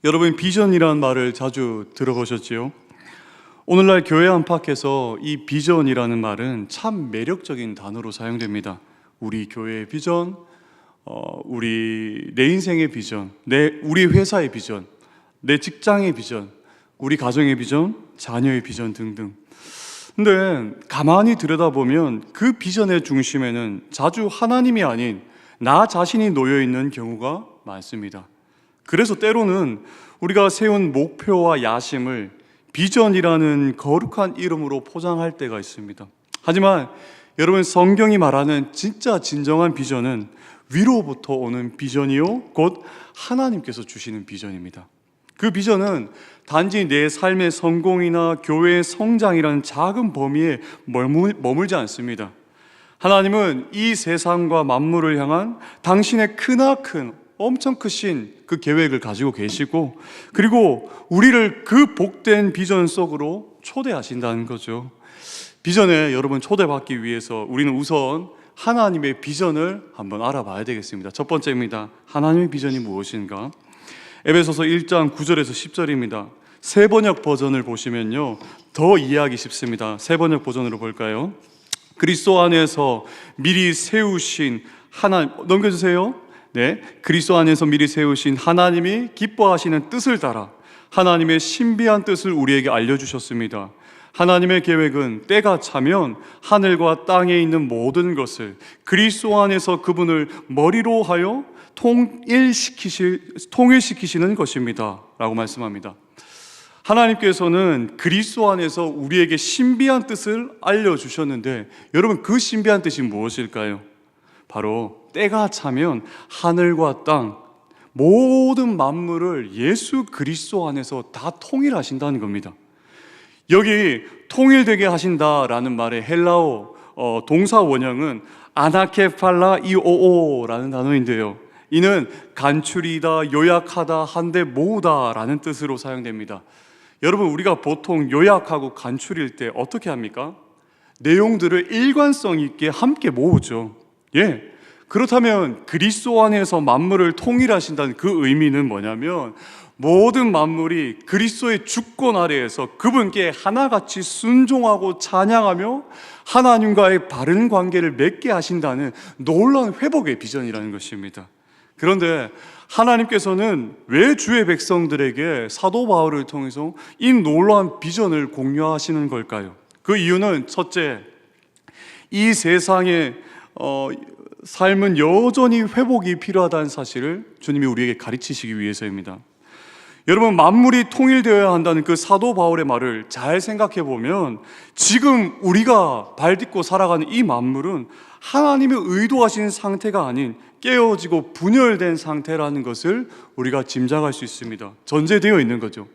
여러분, 비전이라는 말을 자주 들어보셨지요? 오늘날 교회 안팎에서 이 비전이라는 말은 참 매력적인 단어로 사용됩니다. 우리 교회의 비전, 내 인생의 비전, 우리 회사의 비전, 내 직장의 비전, 우리 가정의 비전, 자녀의 비전 등등. 근데 가만히 들여다보면 그 비전의 중심에는 자주 하나님이 아닌 나 자신이 놓여 있는 경우가 많습니다. 그래서 때로는 우리가 세운 목표와 야심을 비전이라는 거룩한 이름으로 포장할 때가 있습니다. 하지만 여러분, 성경이 말하는 진짜 진정한 비전은 위로부터 오는 비전이요, 곧 하나님께서 주시는 비전입니다. 그 비전은 단지 내 삶의 성공이나 교회의 성장이라는 작은 범위에 머물지 않습니다. 하나님은 이 세상과 만물을 향한 당신의 크나큰 엄청 크신 그 계획을 가지고 계시고, 그리고 우리를 그 복된 비전 속으로 초대하신다는 거죠. 비전에 여러분 초대받기 위해서 우리는 우선 하나님의 비전을 한번 알아봐야 되겠습니다. 첫 번째입니다. 하나님의 비전이 무엇인가? 에베소서 1장 9절에서 10절입니다. 새 번역 버전을 보시면요, 더 이해하기 쉽습니다. 새 번역 버전으로 볼까요? 그리스도 안에서 미리 세우신 하나님, 넘겨주세요. 네, 그리스도 안에서 미리 세우신 하나님이 기뻐하시는 뜻을 따라 하나님의 신비한 뜻을 우리에게 알려주셨습니다. 하나님의 계획은 때가 차면 하늘과 땅에 있는 모든 것을 그리스도 안에서 그분을 머리로 하여 통일시키시는 것입니다 라고 말씀합니다. 하나님께서는 그리스도 안에서 우리에게 신비한 뜻을 알려주셨는데, 여러분, 그 신비한 뜻이 무엇일까요? 바로 때가 차면 하늘과 땅, 모든 만물을 예수 그리스도 안에서 다 통일하신다는 겁니다. 여기 통일되게 하신다라는 말의 헬라어 동사 원형은 아나케팔라이오오라는 단어인데요, 이는 간추리다, 요약하다, 한데 모으다 라는 뜻으로 사용됩니다. 여러분, 우리가 보통 요약하고 간추릴 때 어떻게 합니까? 내용들을 일관성 있게 함께 모으죠. 그렇다면 그리스도 안에서 만물을 통일하신다는 그 의미는 뭐냐면, 모든 만물이 그리스도의 주권 아래에서 그분께 하나같이 순종하고 찬양하며 하나님과의 바른 관계를 맺게 하신다는 놀라운 회복의 비전이라는 것입니다. 그런데 하나님께서는 왜 주의 백성들에게 사도 바울을 통해서 이 놀라운 비전을 공유하시는 걸까요? 그 이유는 첫째, 이 세상의 삶은 여전히 회복이 필요하다는 사실을 주님이 우리에게 가르치시기 위해서입니다. 여러분, 만물이 통일되어야 한다는 그 사도 바울의 말을 잘 생각해 보면, 지금 우리가 발딛고 살아가는 이 만물은 하나님이 의도하신 상태가 아닌 깨어지고 분열된 상태라는 것을 우리가 짐작할 수 있습니다. 전제되어 있는 거죠.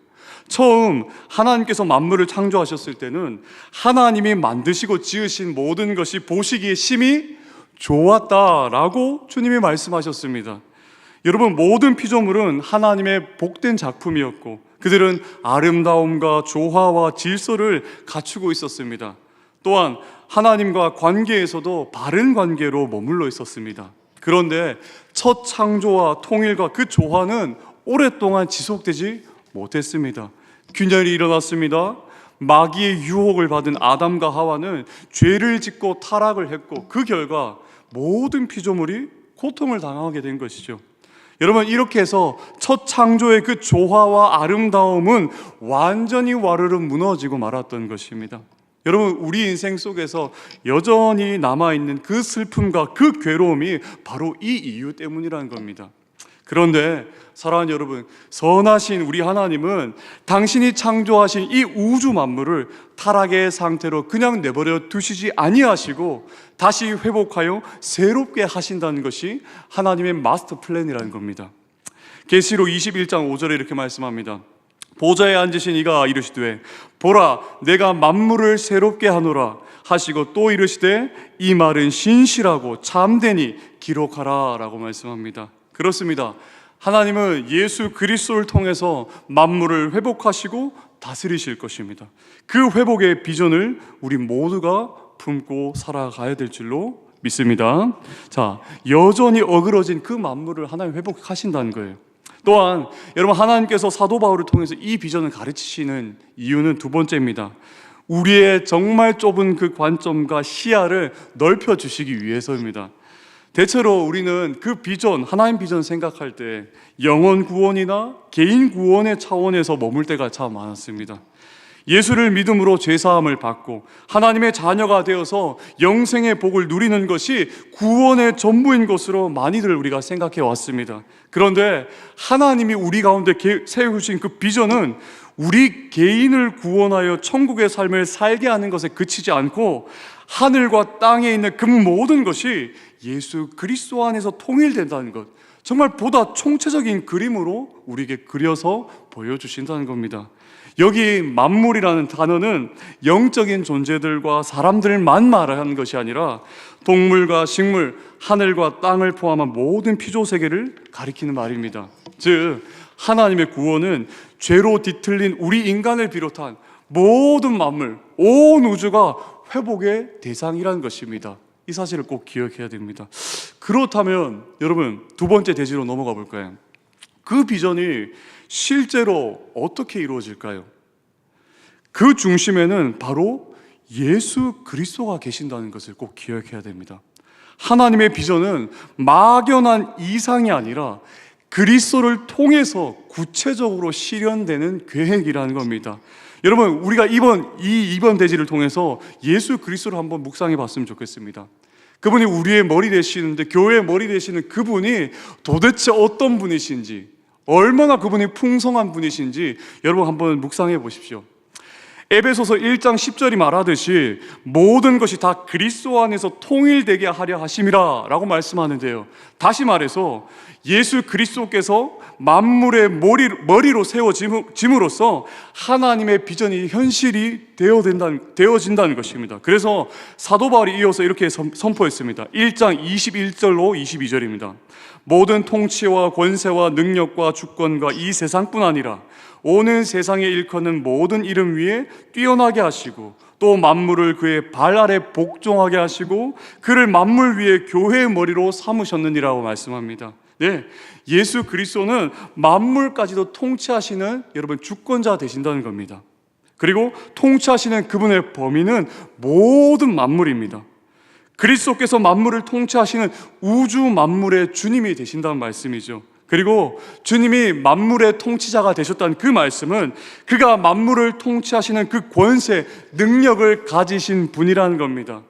처음 하나님께서 만물을 창조하셨을 때는 하나님이 만드시고 지으신 모든 것이 보시기에 심히 좋았다라고 주님이 말씀하셨습니다. 여러분, 모든 피조물은 하나님의 복된 작품이었고 그들은 아름다움과 조화와 질서를 갖추고 있었습니다. 또한 하나님과 관계에서도 바른 관계로 머물러 있었습니다. 그런데 첫 창조와 통일과 그 조화는 오랫동안 지속되지 못했습니다. 균열이 일어났습니다. 마귀의 유혹을 받은 아담과 하와는 죄를 짓고 타락을 했고, 그 결과 모든 피조물이 고통을 당하게 된 것이죠. 여러분, 이렇게 해서 첫 창조의 그 조화와 아름다움은 완전히 와르르 무너지고 말았던 것입니다. 여러분, 우리 인생 속에서 여전히 남아있는 그 슬픔과 그 괴로움이 바로 이 이유 때문이라는 겁니다. 그런데 사랑하는 여러분, 선하신 우리 하나님은 당신이 창조하신 이 우주 만물을 타락의 상태로 그냥 내버려 두시지 아니하시고 다시 회복하여 새롭게 하신다는 것이 하나님의 마스터 플랜이라는 겁니다. 계시록 21장 5절에 이렇게 말씀합니다. 보좌에 앉으신 이가 이르시되 보라, 내가 만물을 새롭게 하노라 하시고 또 이르시되 이 말은 신실하고 참되니 기록하라 라고 말씀합니다. 그렇습니다. 하나님은 예수 그리스도를 통해서 만물을 회복하시고 다스리실 것입니다. 그 회복의 비전을 우리 모두가 품고 살아가야 될 줄로 믿습니다. 자, 여전히 어그러진 그 만물을 하나님 회복하신다는 거예요. 또한 여러분, 하나님께서 사도 바울을 통해서 이 비전을 가르치시는 이유는 두 번째입니다. 우리의 정말 좁은 그 관점과 시야를 넓혀 주시기 위해서입니다. 대체로 우리는 그 비전, 하나님 비전 생각할 때 영혼 구원이나 개인 구원의 차원에서 머물 때가 참 많았습니다. 예수를 믿음으로 죄사함을 받고 하나님의 자녀가 되어서 영생의 복을 누리는 것이 구원의 전부인 것으로 많이들 우리가 생각해 왔습니다. 그런데 하나님이 우리 가운데 세우신 그 비전은 우리 개인을 구원하여 천국의 삶을 살게 하는 것에 그치지 않고 하늘과 땅에 있는 그 모든 것이 예수 그리스도 안에서 통일된다는 것, 정말 보다 총체적인 그림으로 우리에게 그려서 보여주신다는 겁니다. 여기 만물이라는 단어는 영적인 존재들과 사람들만 말하는 것이 아니라 동물과 식물, 하늘과 땅을 포함한 모든 피조 세계를 가리키는 말입니다. 즉, 하나님의 구원은 죄로 뒤틀린 우리 인간을 비롯한 모든 만물, 온 우주가 회복의 대상이라는 것입니다. 이 사실을 꼭 기억해야 됩니다. 그렇다면 여러분, 두 번째 대지로 넘어가 볼까요? 그 비전이 실제로 어떻게 이루어질까요? 그 중심에는 바로 예수 그리스도가 계신다는 것을 꼭 기억해야 됩니다. 하나님의 비전은 막연한 이상이 아니라 그리스도를 통해서 구체적으로 실현되는 계획이라는 겁니다. 여러분, 우리가 이번 대지를 통해서 예수 그리스도를 한번 묵상해 봤으면 좋겠습니다. 그분이 우리의 머리 되시는데, 교회의 머리 되시는 그분이 도대체 어떤 분이신지, 얼마나 그분이 풍성한 분이신지 여러분 한번 묵상해 보십시오. 에베소서 1장 10절이 말하듯이 모든 것이 다 그리스도 안에서 통일되게 하려 하심이라 라고 말씀하는데요, 다시 말해서 예수 그리스도께서 만물의 머리로 세워짐으로써 하나님의 비전이 현실이 되어진다는 것입니다. 그래서 사도 바울이 이어서 이렇게 선포했습니다. 1장 21절로 22절입니다. 모든 통치와 권세와 능력과 주권과 이 세상뿐 아니라 오는 세상에 일컫는 모든 이름 위에 뛰어나게 하시고 또 만물을 그의 발 아래 복종하게 하시고 그를 만물 위에 교회의 머리로 삼으셨느니라고 말씀합니다. 네, 예수 그리스도는 만물까지도 통치하시는 여러분 주권자 되신다는 겁니다. 그리고 통치하시는 그분의 범위는 모든 만물입니다. 그리스도께서 만물을 통치하시는 우주 만물의 주님이 되신다는 말씀이죠. 그리고 주님이 만물의 통치자가 되셨다는 그 말씀은 그가 만물을 통치하시는 그 권세, 능력을 가지신 분이라는 겁니다.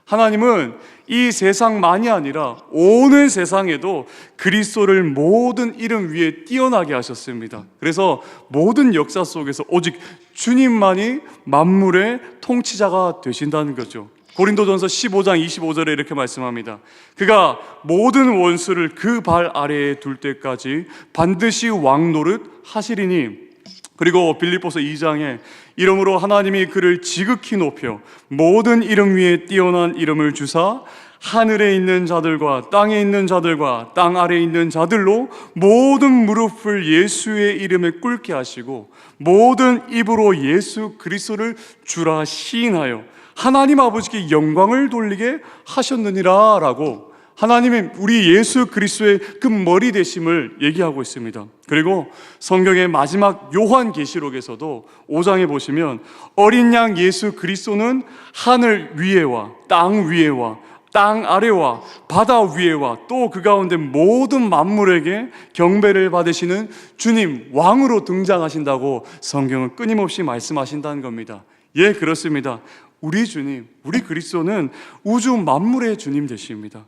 하나님은 이 세상만이 아니라 오는 세상에도 그리스도를 모든 이름 위에 뛰어나게 하셨습니다. 그래서 모든 역사 속에서 오직 주님만이 만물의 통치자가 되신다는 거죠. 고린도전서 15장 25절에 이렇게 말씀합니다. 그가 모든 원수를 그 발 아래에 둘 때까지 반드시 왕 노릇 하시리니. 그리고 빌립보서 2장에 이러므로 하나님이 그를 지극히 높여 모든 이름 위에 뛰어난 이름을 주사 하늘에 있는 자들과 땅에 있는 자들과 땅 아래에 있는 자들로 모든 무릎을 예수의 이름에 꿇게 하시고 모든 입으로 예수 그리스도를 주라 시인하여 하나님 아버지께 영광을 돌리게 하셨느니라 라고 하나님의 우리 예수 그리스도의 그 머리 되심을 얘기하고 있습니다. 그리고 성경의 마지막 요한계시록에서도 5장에 보시면 어린 양 예수 그리스도는 하늘 위에와 땅 위에와 땅 아래와 바다 위에와 또 그 가운데 모든 만물에게 경배를 받으시는 주님 왕으로 등장하신다고 성경은 끊임없이 말씀하신다는 겁니다. 예, 그렇습니다. 우리 주님, 우리 그리스도는 우주 만물의 주님 되십니다.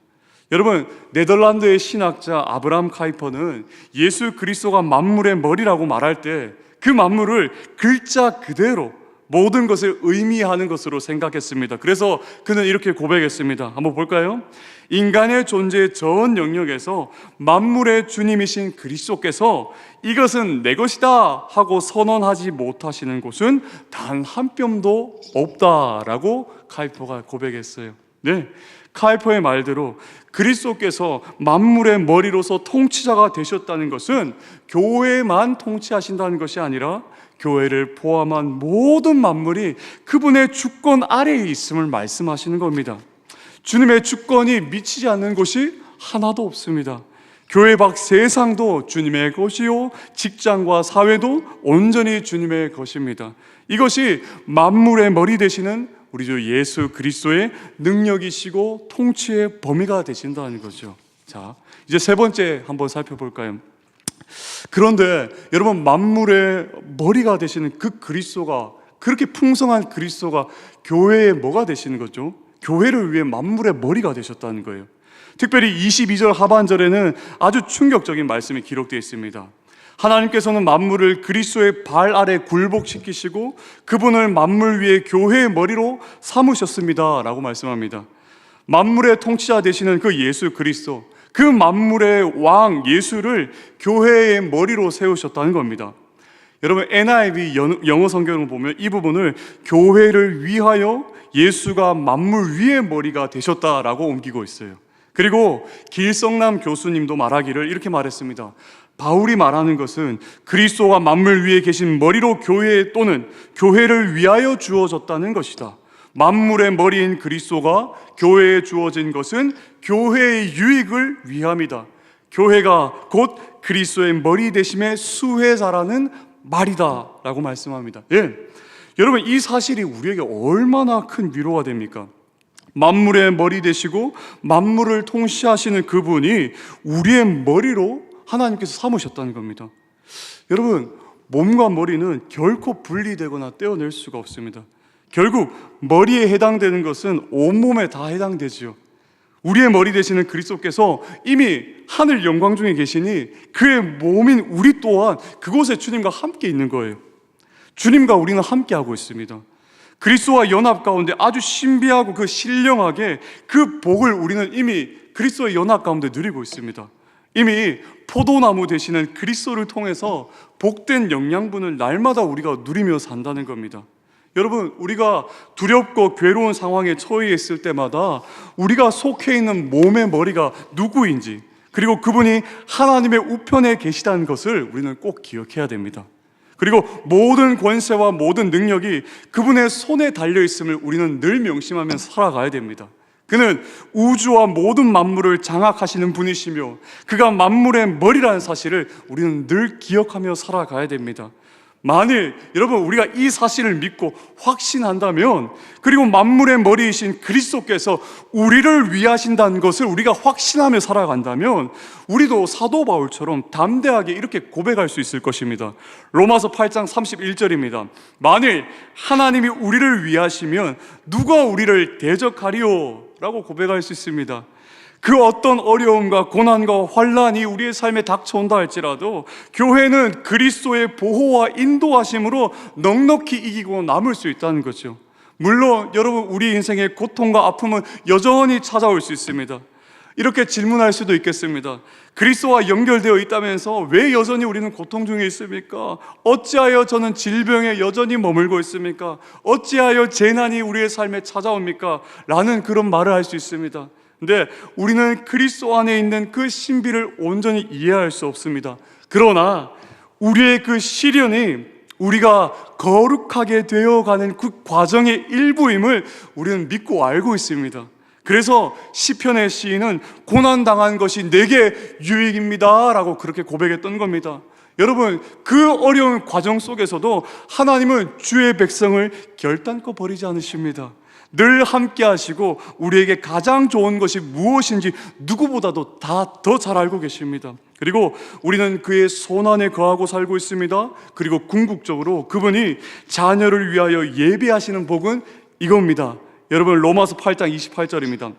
여러분, 네덜란드의 신학자 아브라함 카이퍼는 예수 그리스도가 만물의 머리라고 말할 때 그 만물을 글자 그대로 모든 것을 의미하는 것으로 생각했습니다. 그래서 그는 이렇게 고백했습니다. 한번 볼까요? 인간의 존재의 전 영역에서 만물의 주님이신 그리스도께서 이것은 내 것이다 하고 선언하지 못하시는 곳은 단 한 뼘도 없다라고 카이퍼가 고백했어요. 네, 카이퍼의 말대로 그리스도께서 만물의 머리로서 통치자가 되셨다는 것은 교회만 통치하신다는 것이 아니라 교회를 포함한 모든 만물이 그분의 주권 아래에 있음을 말씀하시는 겁니다. 주님의 주권이 미치지 않는 곳이 하나도 없습니다. 교회 밖 세상도 주님의 것이요 직장과 사회도 온전히 주님의 것입니다. 이것이 만물의 머리 되시는 우리 주 예수 그리스도의 능력이시고 통치의 범위가 되신다는 거죠. 자, 이제 세 번째 한번 살펴볼까요? 그런데 여러분, 만물의 머리가 되시는 그 그리스도가, 그렇게 풍성한 그리스도가 교회의 뭐가 되시는 거죠? 교회를 위해 만물의 머리가 되셨다는 거예요. 특별히 22절 하반절에는 아주 충격적인 말씀이 기록되어 있습니다. 하나님께서는 만물을 그리스도의 발 아래 굴복시키시고 그분을 만물 위에 교회의 머리로 삼으셨습니다 라고 말씀합니다. 만물의 통치자 되시는 그 예수 그리스도, 그 만물의 왕 예수를 교회의 머리로 세우셨다는 겁니다. 여러분, NIV 영어 성경을 보면 이 부분을 교회를 위하여 예수가 만물 위의 머리가 되셨다라고 옮기고 있어요. 그리고 길성남 교수님도 말하기를 이렇게 말했습니다. 바울이 말하는 것은 그리스도가 만물 위에 계신 머리로 교회 또는 교회를 위하여 주어졌다는 것이다. 만물의 머리인 그리스도가 교회에 주어진 것은 교회의 유익을 위함이다. 교회가 곧 그리스도의 머리 되심의 수혜자라는 말이다 라고 말씀합니다. 여러분, 이 사실이 우리에게 얼마나 큰 위로가 됩니까? 만물의 머리 되시고 만물을 통치하시는 그분이 우리의 머리로 하나님께서 삼으셨다는 겁니다. 여러분, 몸과 머리는 결코 분리되거나 떼어낼 수가 없습니다. 결국 머리에 해당되는 것은 온몸에 다 해당되지요. 우리의 머리 되시는 그리스도께서 이미 하늘 영광 중에 계시니 그의 몸인 우리 또한 그곳에 주님과 함께 있는 거예요. 주님과 우리는 함께 하고 있습니다. 그리스도와 연합 가운데 아주 신비하고 그 신령하게 그 복을 우리는 이미 그리스도의 연합 가운데 누리고 있습니다. 이미 포도나무 되시는 그리스도를 통해서 복된 영양분을 날마다 우리가 누리며 산다는 겁니다. 여러분, 우리가 두렵고 괴로운 상황에 처해 있을 때마다 우리가 속해 있는 몸의 머리가 누구인지, 그리고 그분이 하나님의 우편에 계시다는 것을 우리는 꼭 기억해야 됩니다. 그리고 모든 권세와 모든 능력이 그분의 손에 달려있음을 우리는 늘 명심하면서 살아가야 됩니다. 그는 우주와 모든 만물을 장악하시는 분이시며 그가 만물의 머리라는 사실을 우리는 늘 기억하며 살아가야 됩니다. 만일 여러분 우리가 이 사실을 믿고 확신한다면, 그리고 만물의 머리이신 그리스도께서 우리를 위하신다는 것을 우리가 확신하며 살아간다면 우리도 사도 바울처럼 담대하게 이렇게 고백할 수 있을 것입니다. 로마서 8장 31절입니다. 만일 하나님이 우리를 위하시면 누가 우리를 대적하리요? 라고 고백할 수 있습니다. 그 어떤 어려움과 고난과 환난이 우리의 삶에 닥쳐온다 할지라도 교회는 그리스도의 보호와 인도하심으로 넉넉히 이기고 남을 수 있다는 거죠. 물론 여러분, 우리 인생의 고통과 아픔은 여전히 찾아올 수 있습니다. 이렇게 질문할 수도 있겠습니다. 그리스도와 연결되어 있다면서 왜 여전히 우리는 고통 중에 있습니까? 어찌하여 저는 질병에 여전히 머물고 있습니까? 어찌하여 재난이 우리의 삶에 찾아옵니까? 라는 그런 말을 할 수 있습니다. 근데 우리는 그리스도 안에 있는 그 신비를 온전히 이해할 수 없습니다. 그러나 우리의 그 시련이 우리가 거룩하게 되어가는 그 과정의 일부임을 우리는 믿고 알고 있습니다. 그래서 시편의 시인은 고난당한 것이 내게 유익입니다 라고 그렇게 고백했던 겁니다. 여러분, 그 어려운 과정 속에서도 하나님은 주의 백성을 결단코 버리지 않으십니다. 늘 함께 하시고 우리에게 가장 좋은 것이 무엇인지 누구보다도 다 더 잘 알고 계십니다. 그리고 우리는 그의 손안에 거하고 살고 있습니다. 그리고 궁극적으로 그분이 자녀를 위하여 예비하시는 복은 이겁니다. 여러분, 로마서 8장 28절입니다.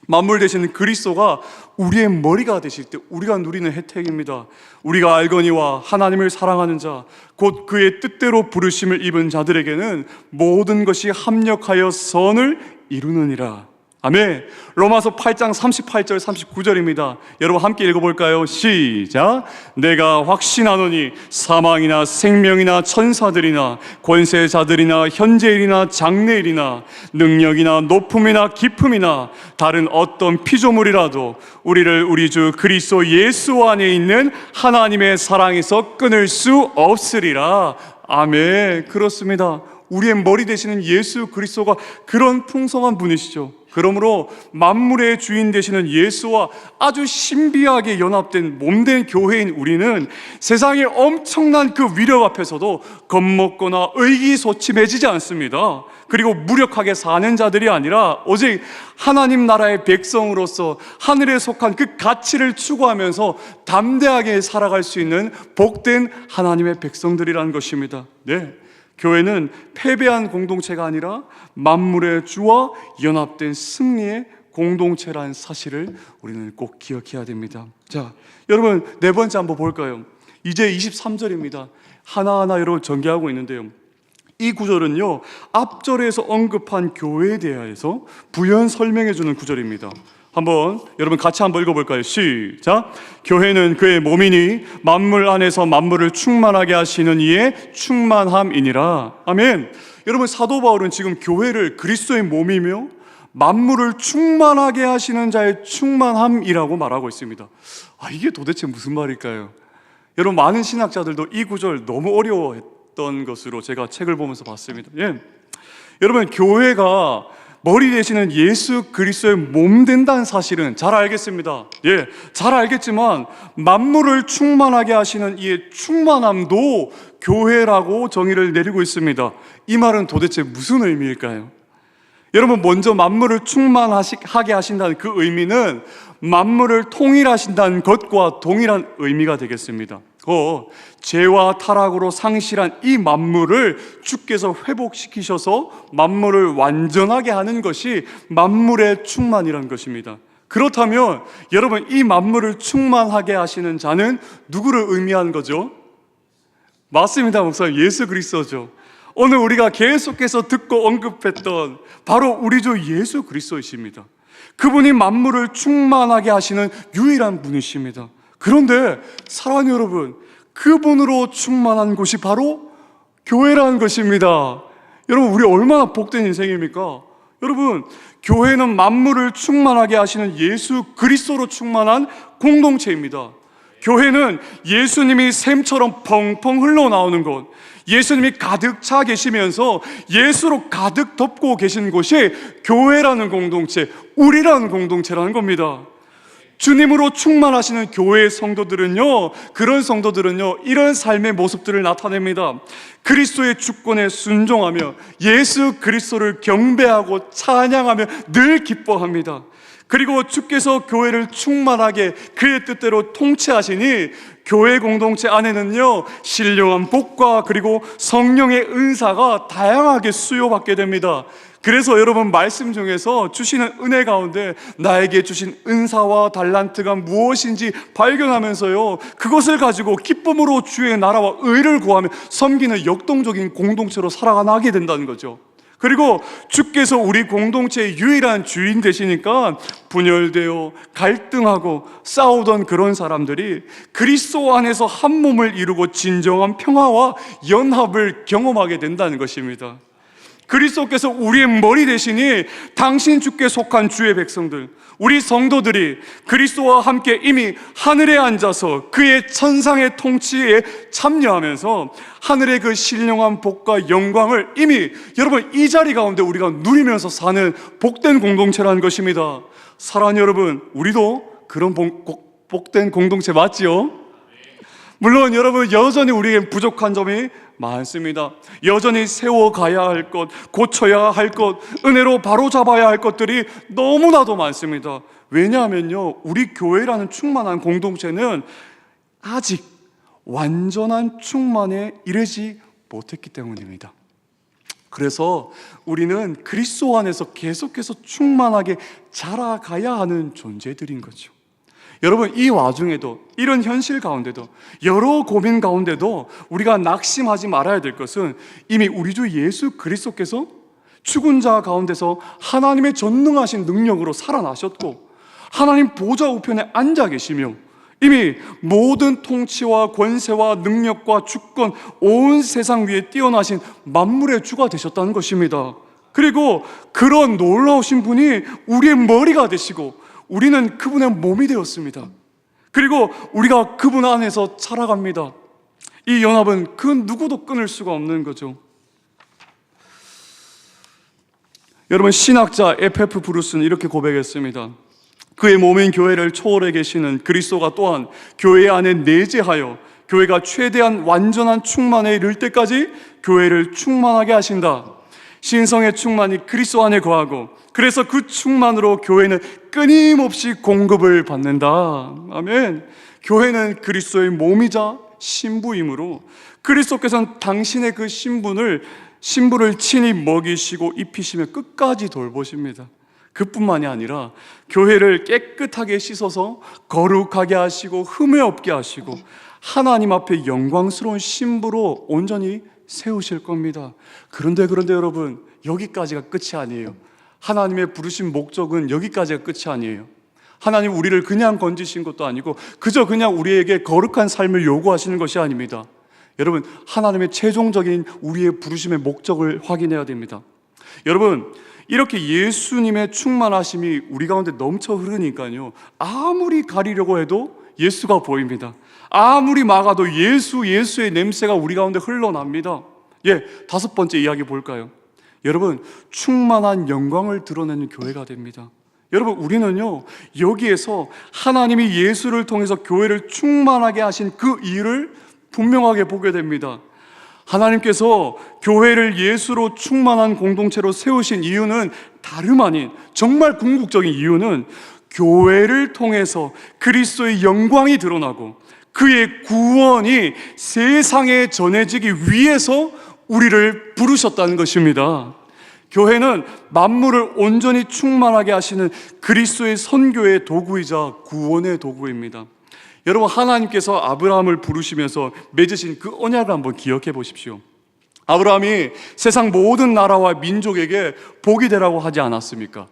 만물 되시는 그리스도가 우리의 머리가 되실 때 우리가 누리는 혜택입니다. 우리가 알거니와 하나님을 사랑하는 자, 곧 그의 뜻대로 부르심을 입은 자들에게는 모든 것이 합력하여 선을 이루느니라. 아멘. 로마서 8장 38절 39절입니다. 여러분 함께 읽어볼까요? 시작. 내가 확신하노니 사망이나 생명이나 천사들이나 권세자들이나 현재일이나 장래일이나 능력이나 높음이나 깊음이나 다른 어떤 피조물이라도 우리를 우리 주 그리스도 예수 안에 있는 하나님의 사랑에서 끊을 수 없으리라. 아멘. 그렇습니다. 우리의 머리 되시는 예수 그리스도가 그런 풍성한 분이시죠. 그러므로 만물의 주인 되시는 예수와 아주 신비하게 연합된 몸된 교회인 우리는 세상의 엄청난 그 위력 앞에서도 겁먹거나 의기소침해지지 않습니다. 그리고 무력하게 사는 자들이 아니라 오직 하나님 나라의 백성으로서 하늘에 속한 그 가치를 추구하면서 담대하게 살아갈 수 있는 복된 하나님의 백성들이라는 것입니다. 네. 교회는 패배한 공동체가 아니라 만물의 주와 연합된 승리의 공동체라는 사실을 우리는 꼭 기억해야 됩니다. 자, 여러분 네 번째 한번 볼까요? 이제 23절입니다. 하나하나 여러분 전개하고 있는데요. 이 구절은요, 앞절에서 언급한 교회에 대해서 부연 설명해 주는 구절입니다. 한번 여러분 같이 한번 읽어볼까요? 시작. 교회는 그의 몸이니 만물 안에서 만물을 충만하게 하시는 이의 충만함이니라. 아멘. 여러분 사도 바울은 지금 교회를 그리스도의 몸이며 만물을 충만하게 하시는 자의 충만함이라고 말하고 있습니다. 이게 도대체 무슨 말일까요? 여러분 많은 신학자들도 이 구절 너무 어려워했던 것으로 제가 책을 보면서 봤습니다. 예. 여러분 교회가 머리 되시는 예수 그리스도의 몸 된다는 사실은 잘 알겠습니다. 예, 잘 알겠지만 만물을 충만하게 하시는 이 충만함도 교회라고 정의를 내리고 있습니다. 이 말은 도대체 무슨 의미일까요? 여러분 먼저 만물을 충만하게 하신다는 그 의미는 만물을 통일하신다는 것과 동일한 의미가 되겠습니다. 죄와 타락으로 상실한 이 만물을 주께서 회복시키셔서 만물을 완전하게 하는 것이 만물의 충만이라는 것입니다. 그렇다면 여러분 이 만물을 충만하게 하시는 자는 누구를 의미하는 거죠? 맞습니다, 목사님. 예수 그리스도죠. 오늘 우리가 계속해서 듣고 언급했던 바로 우리 주 예수 그리스도이십니다. 그분이 만물을 충만하게 하시는 유일한 분이십니다. 그런데 사랑하는 여러분, 그분으로 충만한 곳이 바로 교회라는 것입니다. 여러분 우리 얼마나 복된 인생입니까? 여러분 교회는 만물을 충만하게 하시는 예수 그리스도로 충만한 공동체입니다. 교회는 예수님이 샘처럼 펑펑 흘러나오는 곳, 예수님이 가득 차 계시면서 예수로 가득 덮고 계신 곳이 교회라는 공동체, 우리라는 공동체라는 겁니다. 주님으로 충만하시는 교회의 성도들은요, 그런 성도들은요, 이런 삶의 모습들을 나타냅니다. 그리스도의 주권에 순종하며 예수 그리스도를 경배하고 찬양하며 늘 기뻐합니다. 그리고 주께서 교회를 충만하게 그의 뜻대로 통치하시니 교회 공동체 안에는요, 신령한 복과 그리고 성령의 은사가 다양하게 수요받게 됩니다. 그래서 여러분 말씀 중에서 주시는 은혜 가운데 나에게 주신 은사와 달란트가 무엇인지 발견하면서요, 그것을 가지고 기쁨으로 주의 나라와 의를 구하며 섬기는 역동적인 공동체로 살아가게 된다는 거죠. 그리고 주께서 우리 공동체의 유일한 주인 되시니까 분열되어 갈등하고 싸우던 그런 사람들이 그리스도 안에서 한 몸을 이루고 진정한 평화와 연합을 경험하게 된다는 것입니다. 그리스도께서 우리의 머리 되시니 당신 주께 속한 주의 백성들, 우리 성도들이 그리스도와 함께 이미 하늘에 앉아서 그의 천상의 통치에 참여하면서 하늘의 그 신령한 복과 영광을 이미 여러분 이 자리 가운데 우리가 누리면서 사는 복된 공동체라는 것입니다. 사랑하는 여러분, 우리도 그런 복된 공동체 맞지요? 물론 여러분 여전히 우리에게 부족한 점이 많습니다. 여전히 세워가야 할 것, 고쳐야 할 것, 은혜로 바로잡아야 할 것들이 너무나도 많습니다. 왜냐하면요, 우리 교회라는 충만한 공동체는 아직 완전한 충만에 이르지 못했기 때문입니다. 그래서 우리는 그리스도 안에서 계속해서 충만하게 자라가야 하는 존재들인 거죠. 여러분 이 와중에도, 이런 현실 가운데도, 여러 고민 가운데도 우리가 낙심하지 말아야 될 것은 이미 우리 주 예수 그리스도께서 죽은 자 가운데서 하나님의 전능하신 능력으로 살아나셨고 하나님 보좌 우편에 앉아 계시며 이미 모든 통치와 권세와 능력과 주권, 온 세상 위에 뛰어나신 만물의 주가 되셨다는 것입니다. 그리고 그런 놀라우신 분이 우리의 머리가 되시고 우리는 그분의 몸이 되었습니다. 그리고 우리가 그분 안에서 살아갑니다. 이 연합은 그 누구도 끊을 수가 없는 거죠. 여러분, 신학자 F.F. 브루스는 이렇게 고백했습니다. 그의 몸인 교회를 초월해 계시는 그리스도가 또한 교회 안에 내재하여 교회가 최대한 완전한 충만에 이를 때까지 교회를 충만하게 하신다. 신성의 충만이 그리스도 안에 거하고, 그래서 그 충만으로 교회는 끊임없이 공급을 받는다. 아멘. 교회는 그리스도의 몸이자 신부이므로 그리스도께서는 당신의 그 신부를 친히 먹이시고 입히시며 끝까지 돌보십니다. 그뿐만이 아니라 교회를 깨끗하게 씻어서 거룩하게 하시고 흠이 없게 하시고 하나님 앞에 영광스러운 신부로 온전히 세우실 겁니다. 그런데 여러분, 여기까지가 끝이 아니에요. 하나님의 부르신 목적은 여기까지가 끝이 아니에요. 하나님 우리를 그냥 건지신 것도 아니고 그저 그냥 우리에게 거룩한 삶을 요구하시는 것이 아닙니다. 여러분, 하나님의 최종적인 우리의 부르심의 목적을 확인해야 됩니다. 여러분, 이렇게 예수님의 충만하심이 우리 가운데 넘쳐 흐르니까요, 아무리 가리려고 해도 예수가 보입니다. 아무리 막아도 예수의 냄새가 우리 가운데 흘러납니다. 다섯 번째 이야기 볼까요? 여러분, 충만한 영광을 드러내는 교회가 됩니다. 여러분, 우리는요, 여기에서 하나님이 예수를 통해서 교회를 충만하게 하신 그 일을 분명하게 보게 됩니다. 하나님께서 교회를 예수로 충만한 공동체로 세우신 이유는 다름 아닌, 정말 궁극적인 이유는 교회를 통해서 그리스도의 영광이 드러나고 그의 구원이 세상에 전해지기 위해서 우리를 부르셨다는 것입니다. 교회는 만물을 온전히 충만하게 하시는 그리스도의 선교의 도구이자 구원의 도구입니다. 여러분, 하나님께서 아브라함을 부르시면서 맺으신 그 언약을 한번 기억해 보십시오. 아브라함이 세상 모든 나라와 민족에게 복이 되라고 하지 않았습니까?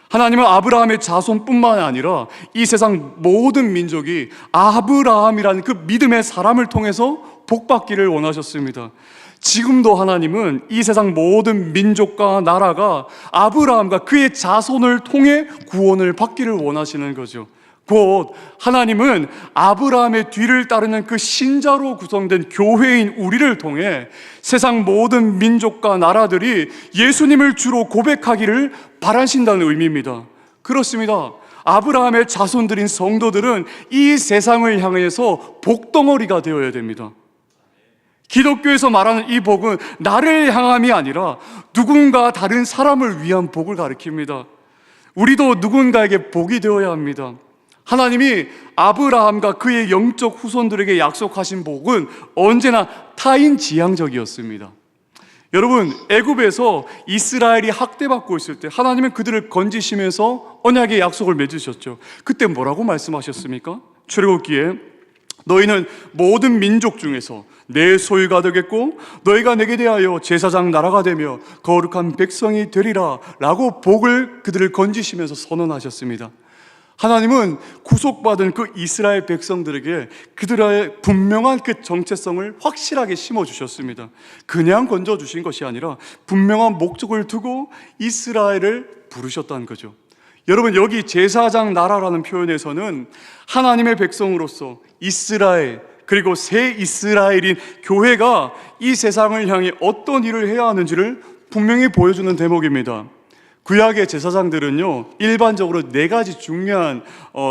하나님은 아브라함의 자손뿐만 아니라 이 세상 모든 민족이 아브라함이라는 그 믿음의 사람을 통해서 복받기를 원하셨습니다. 지금도 하나님은 이 세상 모든 민족과 나라가 아브라함과 그의 자손을 통해 구원을 받기를 원하시는 거죠. 곧 하나님은 아브라함의 뒤를 따르는 그 신자로 구성된 교회인 우리를 통해 세상 모든 민족과 나라들이 예수님을 주로 고백하기를 바라신다는 의미입니다. 그렇습니다. 아브라함의 자손들인 성도들은 이 세상을 향해서 복덩어리가 되어야 됩니다. 기독교에서 말하는 이 복은 나를 향함이 아니라 누군가 다른 사람을 위한 복을 가리킵니다. 우리도 누군가에게 복이 되어야 합니다. 하나님이 아브라함과 그의 영적 후손들에게 약속하신 복은 언제나 타인지향적이었습니다. 여러분, 애굽에서 이스라엘이 학대받고 있을 때 하나님은 그들을 건지시면서 언약의 약속을 맺으셨죠. 그때 뭐라고 말씀하셨습니까? 출애굽기에 너희는 모든 민족 중에서 내 소유가 되겠고 너희가 내게 대하여 제사장 나라가 되며 거룩한 백성이 되리라 라고 복을 그들을 건지시면서 선언하셨습니다. 하나님은 구속받은 그 이스라엘 백성들에게 그들의 분명한 그 정체성을 확실하게 심어주셨습니다. 그냥 건져주신 것이 아니라 분명한 목적을 두고 이스라엘을 부르셨다는 거죠. 여러분, 여기 제사장 나라라는 표현에서는 하나님의 백성으로서 이스라엘, 그리고 새 이스라엘인 교회가 이 세상을 향해 어떤 일을 해야 하는지를 분명히 보여주는 대목입니다. 구약의 제사장들은요, 일반적으로 네 가지 중요한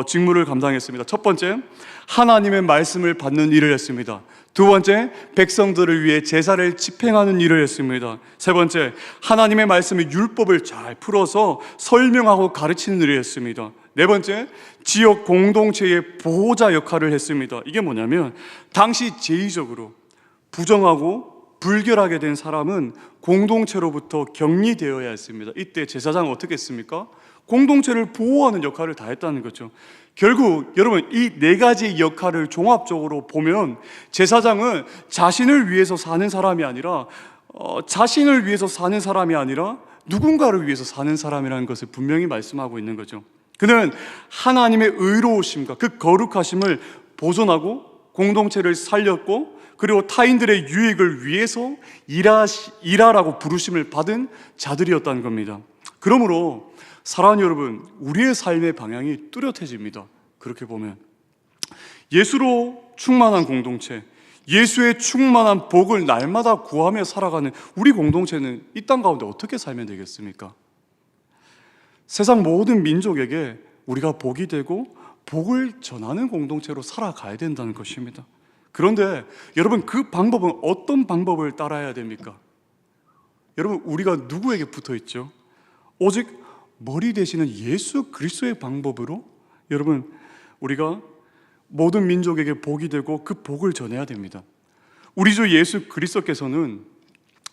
직무를 감당했습니다. 첫 번째, 하나님의 말씀을 받는 일을 했습니다. 두 번째, 백성들을 위해 제사를 집행하는 일을 했습니다. 세 번째, 하나님의 말씀의 율법을 잘 풀어서 설명하고 가르치는 일을 했습니다. 네 번째, 지역 공동체의 보호자 역할을 했습니다. 이게 뭐냐면 당시 제의적으로 부정하고 불결하게 된 사람은 공동체로부터 격리되어야 했습니다. 이때 제사장은 어떻게 했습니까? 공동체를 보호하는 역할을 다 했다는 거죠. 결국 여러분, 이 네 가지 역할을 종합적으로 보면 제사장은 자신을 위해서 사는 사람이 아니라 누군가를 위해서 사는 사람이라는 것을 분명히 말씀하고 있는 거죠. 그는 하나님의 의로우심과 그 거룩하심을 보존하고 공동체를 살렸고, 그리고 타인들의 유익을 위해서 일하라고 부르심을 받은 자들이었다는 겁니다. 그러므로 사랑하는 여러분, 우리의 삶의 방향이 뚜렷해집니다. 그렇게 보면 예수로 충만한 공동체, 예수의 충만한 복을 날마다 구하며 살아가는 우리 공동체는 이 땅 가운데 어떻게 살면 되겠습니까? 세상 모든 민족에게 우리가 복이 되고 복을 전하는 공동체로 살아가야 된다는 것입니다. 그런데 여러분, 그 방법은 어떤 방법을 따라야 됩니까? 여러분, 우리가 누구에게 붙어 있죠? 오직 머리 되시는 예수 그리스도의 방법으로 여러분, 우리가 모든 민족에게 복이 되고 그 복을 전해야 됩니다. 우리 주 예수 그리스도께서는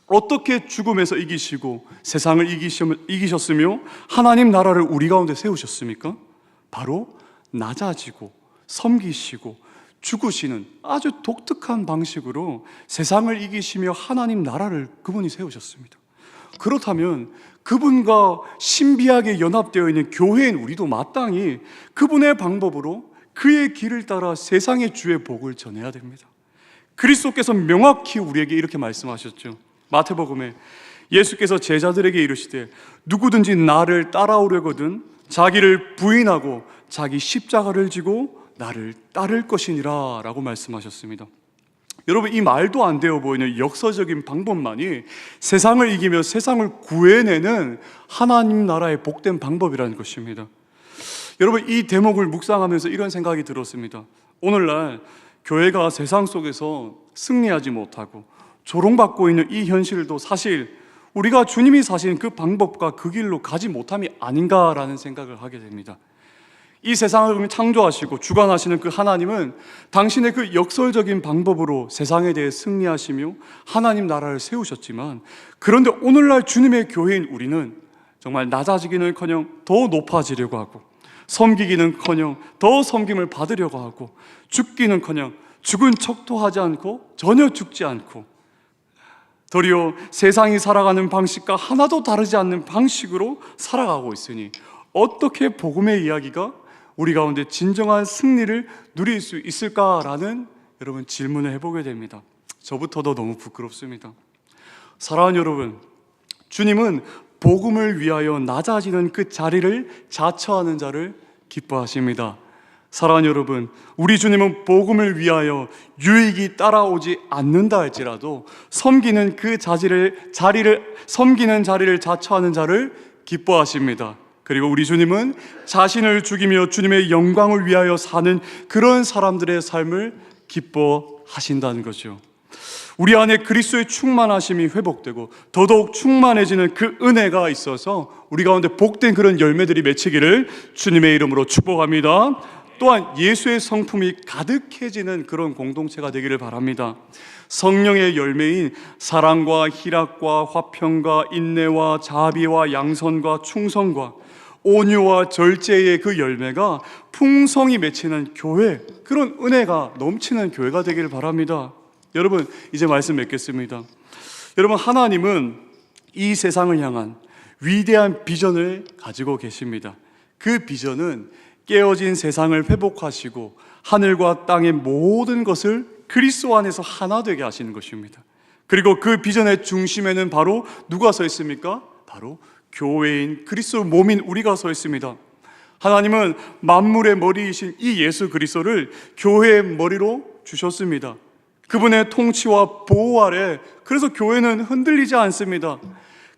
어떻게 죽음에서 이기시고 세상을 이기셨으며 하나님 나라를 우리 가운데 세우셨습니까? 바로 낮아지고 섬기시고 죽으시는 아주 독특한 방식으로 세상을 이기시며 하나님 나라를 그분이 세우셨습니다. 그렇다면 그분과 신비하게 연합되어 있는 교회인 우리도 마땅히 그분의 방법으로 그의 길을 따라 세상의 주의 복을 전해야 됩니다. 그리스도께서 명확히 우리에게 이렇게 말씀하셨죠. 마태복음에 예수께서 제자들에게 이르시되 누구든지 나를 따라오려거든 자기를 부인하고 자기 십자가를 지고 나를 따를 것이니라 라고 말씀하셨습니다. 여러분, 이 말도 안 되어 보이는 역사적인 방법만이 세상을 이기며 세상을 구해내는 하나님 나라의 복된 방법이라는 것입니다. 여러분, 이 대목을 묵상하면서 이런 생각이 들었습니다. 오늘날 교회가 세상 속에서 승리하지 못하고 조롱받고 있는 이 현실도 사실 우리가 주님이 사신 그 방법과 그 길로 가지 못함이 아닌가라는 생각을 하게 됩니다. 이 세상을 창조하시고 주관하시는 그 하나님은 당신의 그 역설적인 방법으로 세상에 대해 승리하시며 하나님 나라를 세우셨지만, 그런데 오늘날 주님의 교회인 우리는 정말 낮아지기는커녕 더 높아지려고 하고 섬기기는커녕 더 섬김을 받으려고 하고 죽기는커녕 죽은 척도 하지 않고 전혀 죽지 않고 도리어 세상이 살아가는 방식과 하나도 다르지 않는 방식으로 살아가고 있으니 어떻게 복음의 이야기가 우리 가운데 진정한 승리를 누릴 수 있을까라는 여러분 질문을 해보게 됩니다. 저부터도 너무 부끄럽습니다. 사랑하는 여러분, 주님은 복음을 위하여 낮아지는 그 자리를 자처하는 자를 기뻐하십니다. 사랑하는 여러분, 우리 주님은 복음을 위하여 유익이 따라오지 않는다 할지라도 섬기는 그 섬기는 자리를 자처하는 자를 기뻐하십니다. 그리고 우리 주님은 자신을 죽이며 주님의 영광을 위하여 사는 그런 사람들의 삶을 기뻐하신다는 거죠. 우리 안에 그리스도의 충만하심이 회복되고 더더욱 충만해지는 그 은혜가 있어서 우리 가운데 복된 그런 열매들이 맺히기를 주님의 이름으로 축복합니다. 또한 예수의 성품이 가득해지는 그런 공동체가 되기를 바랍니다. 성령의 열매인 사랑과 희락과 화평과 인내와 자비와 양선과 충성과 온유와 절제의 그 열매가 풍성히 맺히는 교회, 그런 은혜가 넘치는 교회가 되기를 바랍니다. 여러분, 이제 말씀 맺겠습니다. 여러분, 하나님은 이 세상을 향한 위대한 비전을 가지고 계십니다. 그 비전은 깨어진 세상을 회복하시고 하늘과 땅의 모든 것을 그리스도 안에서 하나 되게 하시는 것입니다. 그리고 그 비전의 중심에는 바로 누가 서 있습니까? 바로 교회인 그리스도 몸인 우리가 서 있습니다. 하나님은 만물의 머리이신 이 예수 그리스도를 교회의 머리로 주셨습니다. 그분의 통치와 보호 아래 그래서 교회는 흔들리지 않습니다.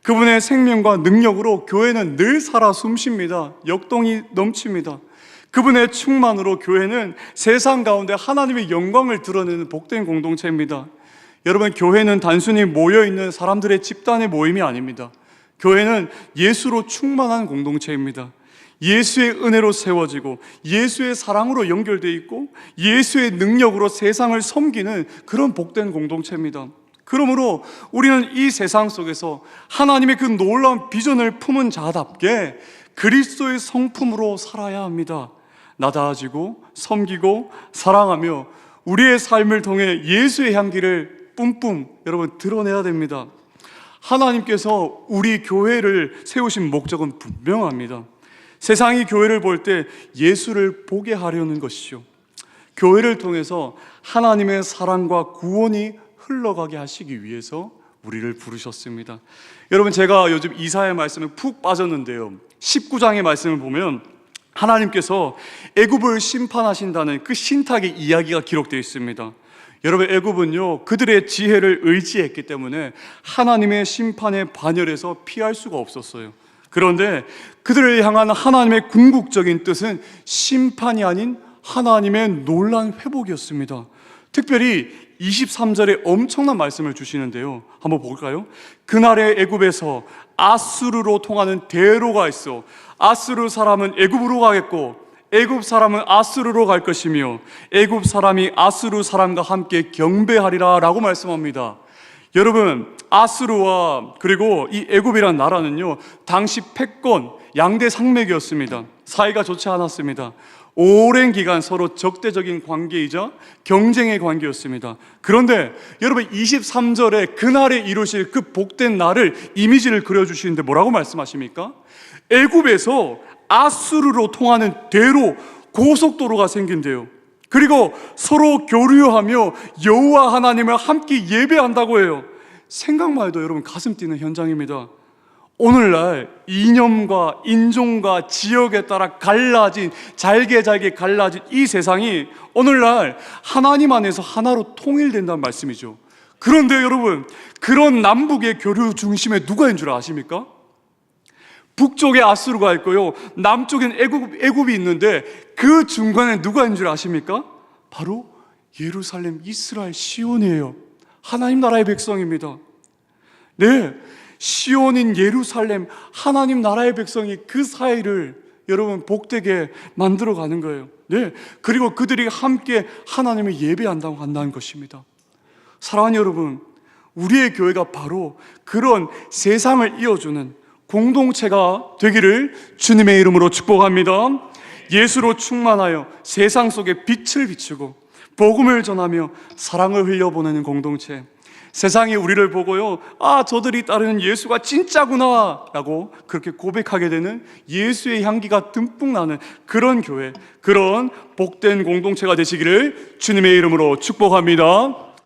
그분의 생명과 능력으로 교회는 늘 살아 숨쉽니다. 역동이 넘칩니다. 그분의 충만으로 교회는 세상 가운데 하나님의 영광을 드러내는 복된 공동체입니다. 여러분, 교회는 단순히 모여있는 사람들의 집단의 모임이 아닙니다. 교회는 예수로 충만한 공동체입니다. 예수의 은혜로 세워지고 예수의 사랑으로 연결되어 있고 예수의 능력으로 세상을 섬기는 그런 복된 공동체입니다. 그러므로 우리는 이 세상 속에서 하나님의 그 놀라운 비전을 품은 자답게 그리스도의 성품으로 살아야 합니다. 낮아지고 섬기고 사랑하며 우리의 삶을 통해 예수의 향기를 뿜뿜 여러분 드러내야 됩니다. 하나님께서 우리 교회를 세우신 목적은 분명합니다. 세상이 교회를 볼 때 예수를 보게 하려는 것이죠. 교회를 통해서 하나님의 사랑과 구원이 흘러가게 하시기 위해서 우리를 부르셨습니다. 여러분, 제가 요즘 이사야 말씀에 푹 빠졌는데요, 19장의 말씀을 보면 하나님께서 애굽을 심판하신다는 그 신탁의 이야기가 기록되어 있습니다. 여러분, 애굽은요 그들의 지혜를 의지했기 때문에 하나님의 심판의 반열에서 피할 수가 없었어요. 그런데 그들을 향한 하나님의 궁극적인 뜻은 심판이 아닌 하나님의 놀라운 회복이었습니다. 특별히 23절에 엄청난 말씀을 주시는데요, 한번 볼까요? 그날의 애굽에서 아수르로 통하는 대로가 있어 아수르 사람은 애굽으로 가겠고 애굽 사람은 아수르로 갈 것이며 애굽 사람이 아수르 사람과 함께 경배하리라 라고 말씀합니다. 여러분, 아수르와 그리고 이 애굽이란 나라는요, 당시 패권, 양대 상맥이었습니다. 사이가 좋지 않았습니다. 오랜 기간 서로 적대적인 관계이자 경쟁의 관계였습니다. 그런데 여러분, 23절에 그날에 이루실 그 복된 날을 이미지를 그려주시는데 뭐라고 말씀하십니까? 애굽에서 아수르로 통하는 대로, 고속도로가 생긴대요. 그리고 서로 교류하며 여호와 하나님을 함께 예배한다고 해요. 생각만 해도 여러분 가슴 뛰는 현장입니다. 오늘날 이념과 인종과 지역에 따라 갈라진, 잘게 갈라진 이 세상이 오늘날 하나님 안에서 하나로 통일된다는 말씀이죠. 그런데 여러분, 그런 남북의 교류 중심에 누가 있는 줄 아십니까? 북쪽에 아수르가 있고요, 남쪽엔 애굽이 있는데 그 중간에 누가 있는 줄 아십니까? 바로 예루살렘, 이스라엘, 시온이에요. 하나님 나라의 백성입니다. 네, 시온인 예루살렘, 하나님 나라의 백성이 그 사이를 여러분 복되게 만들어가는 거예요. 네, 그리고 그들이 함께 하나님을 예배한다고 한다는 것입니다. 사랑하는 여러분, 우리의 교회가 바로 그런 세상을 이어주는 공동체가 되기를 주님의 이름으로 축복합니다. 예수로 충만하여 세상 속에 빛을 비추고 복음을 전하며 사랑을 흘려보내는 공동체, 세상이 우리를 보고요, 아, 저들이 따르는 예수가 진짜구나 라고 그렇게 고백하게 되는 예수의 향기가 듬뿍 나는 그런 교회, 그런 복된 공동체가 되시기를 주님의 이름으로 축복합니다.